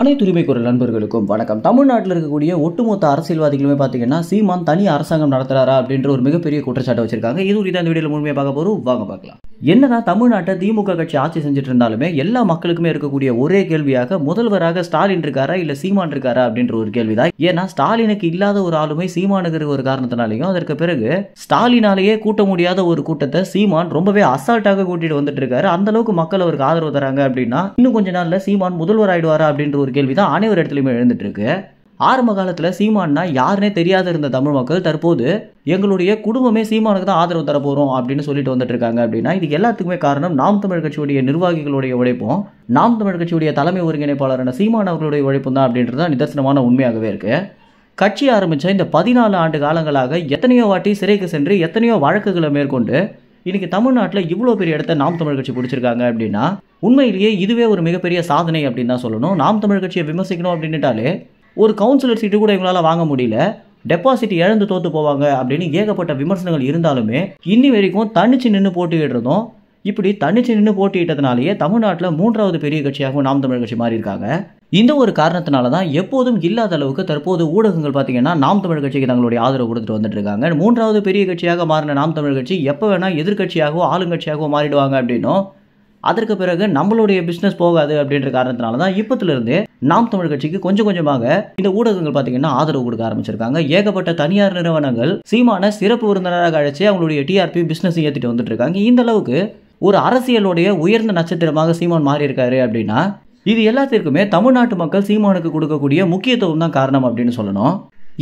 அனைத்து உரிமை குரல் நண்பர்களுக்கும் வணக்கம். தமிழ்நாட்டில் இருக்கக்கூடிய ஒட்டுமொத்த அரசியல்வாதிகளுமே பார்த்தீங்கன்னா சீமான் தனி அரசாங்கம் நடத்துறாரா அப்படின்ற ஒரு மிகப்பெரிய குற்றச்சாட்டை வச்சிருக்காங்க. இது குறித்து அந்த வீடியோவில் முழுமையாக பார்க்க போறோம். வாங்க பார்க்கலாம். என்னதான் தமிழ்நாட்டை திமுக கட்சி ஆட்சி செஞ்சுட்டு இருந்தாலுமே எல்லா மக்களுக்குமே இருக்கக்கூடிய ஒரே கேள்வியாக முதல்வராக ஸ்டாலின் இருக்காரா இல்ல சீமான் இருக்காரா அப்படின்ற ஒரு கேள்விதான். ஏன்னா ஸ்டாலினுக்கு இல்லாத ஒரு ஆளுமை சீமானுக்கு ஒரு காரணத்தினாலையும் அதற்கு பிறகு ஸ்டாலினாலேயே கூட்ட முடியாத ஒரு கூட்டத்தை சீமான் ரொம்பவே அசால்ட்டாக கூட்டிட்டு வந்துட்டு இருக்காரு. அந்த அளவுக்கு மக்கள் அவருக்கு ஆதரவு தராங்க அப்படின்னா இன்னும் கொஞ்ச நாள்ல சீமான் முதல்வர் ஆயிடுவாரா அப்படின்ற ஒரு கேள்விதான் அனைவரு இடத்துலயுமே எழுந்துட்டு இருக்கு. ஆரம்ப காலத்துல சீமான்னா யாருன்னே தெரியாத இருந்த தமிழ் மக்கள் தற்போது எங்களுடைய குடும்பமே சீமானுக்கு தான் ஆதரவு தர போறோம் அப்படின்னு சொல்லிட்டு வந்துட்டு இருக்காங்க. அப்படின்னா இது எல்லாத்துக்குமே காரணம் நாம் தமிழ் கட்சியுடைய நிர்வாகிகளுடைய உழைப்பும் நாம் தமிழ் கட்சியுடைய தலைமை ஒருங்கிணைப்பாளரான சீமான் அவர்களுடைய உழைப்பும் தான் அப்படின்றது நிதர்சனமான உண்மையாகவே இருக்கு. கட்சி ஆரம்பிச்ச இந்த 14 ஆண்டு காலங்களாக எத்தனையோ வாட்டி சிறைக்கு சென்று எத்தனையோ வழக்குகளை மேற்கொண்டு இன்னைக்கு தமிழ்நாட்டில் இவ்வளோ பெரிய இடத்த நாம் தமிழ் கட்சி பிடிச்சிருக்காங்க. அப்படின்னா உண்மையிலேயே இதுவே ஒரு மிகப்பெரிய சாதனை அப்படின்னு தான் சொல்லணும். நாம் தமிழ் கட்சியை விமர்சிக்கணும் அப்படின்னுட்டாலே ஒரு கவுன்சிலர் சீட்டு கூட இவங்களால வாங்க முடியல, டெபாசிட் இழந்து தோத்து போவாங்க அப்படின்னு ஏகப்பட்ட விமர்சனங்கள் இருந்தாலுமே இன்னி வரைக்கும் தனிச்சு நின்று போட்டியிடுறதும் இப்படி தனிச்சு நின்று போட்டியிட்டதுனாலேயே தமிழ்நாட்டில் 3வது பெரிய கட்சியாகவும் நாம் தமிழ் கட்சி மாறி இருக்காங்க. இந்த ஒரு காரணத்தினால தான் எப்போதும் இல்லாத அளவுக்கு தற்போது ஊடகங்கள் பார்த்தீங்கன்னா நாம் தமிழ் கட்சிக்கு தங்களுடைய ஆதரவு கொடுத்துட்டு வந்துட்டு இருக்காங்க. 3வது பெரிய கட்சியாக மாறின நாம் தமிழ் கட்சி எப்போ வேணா எதிர்கட்சியாகவோ ஆளுங்கட்சியாகவோ மாறிடுவாங்க அப்படின்னும் அதற்கு பிறகு நம்மளுடைய பிசினஸ் போகாது அப்படின்ற காரணத்தினால தான் இப்பத்திலிருந்தே நாம் தமிழ் கட்சிக்கு கொஞ்சம் கொஞ்சமாக இந்த ஊடகங்கள் பார்த்தீங்கன்னா ஆதரவு கொடுக்க ஆரம்பிச்சிருக்காங்க. ஏகப்பட்ட தனியார் நிறுவனங்கள் சீமான சிறப்பு விருந்தினராக அழைச்சி அவங்களுடைய டிஆர்பி பிசினஸ் ஏற்றிட்டு வந்துட்டு இருக்காங்க. இந்த அளவுக்கு ஒரு அரசியலுடைய உயர்ந்த நட்சத்திரமாக சீமான் மாறி இருக்காரு. அப்படின்னா இது எல்லாத்திற்குமே தமிழ்நாட்டு மக்கள் சீமானுக்கு கொடுக்கக்கூடிய முக்கியத்துவம் தான் காரணம் அப்படின்னு சொல்லணும்.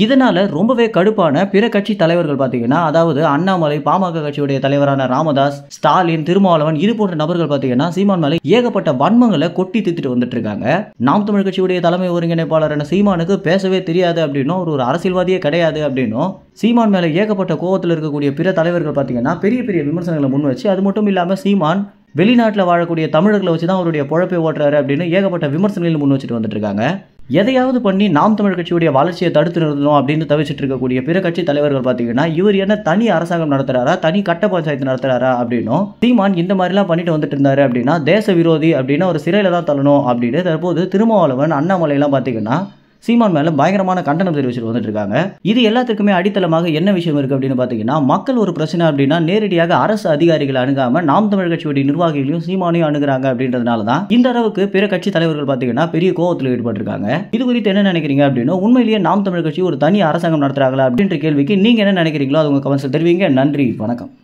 இதனால ரொம்பவே கடுப்பான பிற கட்சி தலைவர்கள் பார்த்தீங்கன்னா, அதாவது அண்ணாமலை, பாமக கட்சியுடைய தலைவரான ராமதாஸ், ஸ்டாலின், திருமாவளவன் இது போன்ற நபர்கள் பார்த்தீங்கன்னா சீமான் மேலே ஏகப்பட்ட வன்மங்களை கொட்டி தீர்த்துட்டு வந்துட்டு இருக்காங்க. நாம் தமிழ் கட்சியுடைய தலைமை ஒருங்கிணைப்பாளரான சீமானுக்கு பேசவே தெரியாது அப்படின்னும் ஒரு அரசியல்வாதியே கிடையாது அப்படின்னும் சீமான் மேலே ஏகப்பட்ட கோவத்தில் இருக்கக்கூடிய பிற தலைவர்கள் பார்த்தீங்கன்னா பெரிய பெரிய விமர்சனங்களை முன் வச்சு, அது மட்டும் இல்லாமல் சீமான் வெளிநாட்டில் வாழக்கூடிய தமிழர்களை வச்சு தான் அவருடைய பொழப்பை ஓட்டுறாரு அப்படின்னு ஏகப்பட்ட விமர்சனங்களை முன் வச்சுட்டு வந்துட்டு இருக்காங்க. எதையாவது பண்ணி நாம் தமிழ் கட்சியுடைய வளர்ச்சியை தடுத்து நிறுத்தணும் அப்படின்னு தவிச்சிட்டு இருக்கக்கூடிய பிற கட்சி தலைவர்கள் பார்த்தீங்கன்னா இவர் என்ன தனி அரசாங்கம் நடத்துறாரா, தனி கட்ட பஞ்சாயத்து நடத்துறாரா அப்படின்னும் சீமான் இந்த மாதிரிலாம் பண்ணிட்டு வந்துட்டு இருந்தாரு அப்படின்னா தேச விரோதி அப்படின்னு ஒரு சிறையில தான் தள்ளணும் அப்படின்னு தற்போது திருமாவளவன், அண்ணாமலை எல்லாம் பார்த்தீங்கன்னா சீமான் மேல பயங்கரமான கண்டனம் தெரிவிச்சுட்டு வந்துட்டு இருக்காங்க. இது எல்லாத்துக்குமே அடித்தளமாக என்ன விஷயம் இருக்கு அப்படின்னு பாத்தீங்கன்னா, மக்கள் ஒரு பிரச்சனை அப்படின்னா நேரடியாக அரசு அதிகாரிகளை அணுகாம நாம் தமிழ் கட்சியுடைய நிர்வாகிகளையும் சீமானையும் அணுகுறாங்க அப்படின்றதுனாலதான் இந்த அளவுக்கு பிற கட்சி தலைவர்கள் பாத்தீங்கன்னா பெரிய கோவத்தில் ஈடுபட்டிருக்காங்க. இது குறித்து என்ன நினைக்கிறீங்க அப்படின்னா, உண்மையிலேயே நாம் தமிழ் கட்சி ஒரு தனி அரசாங்கம் நடத்துறாங்களா அப்படின்ற கேள்விக்கு நீங்க என்ன நினைக்கிறீங்களோ அது உங்க கமெண்ட்ஸ்ல தெரிவிங்க. நன்றி, வணக்கம்.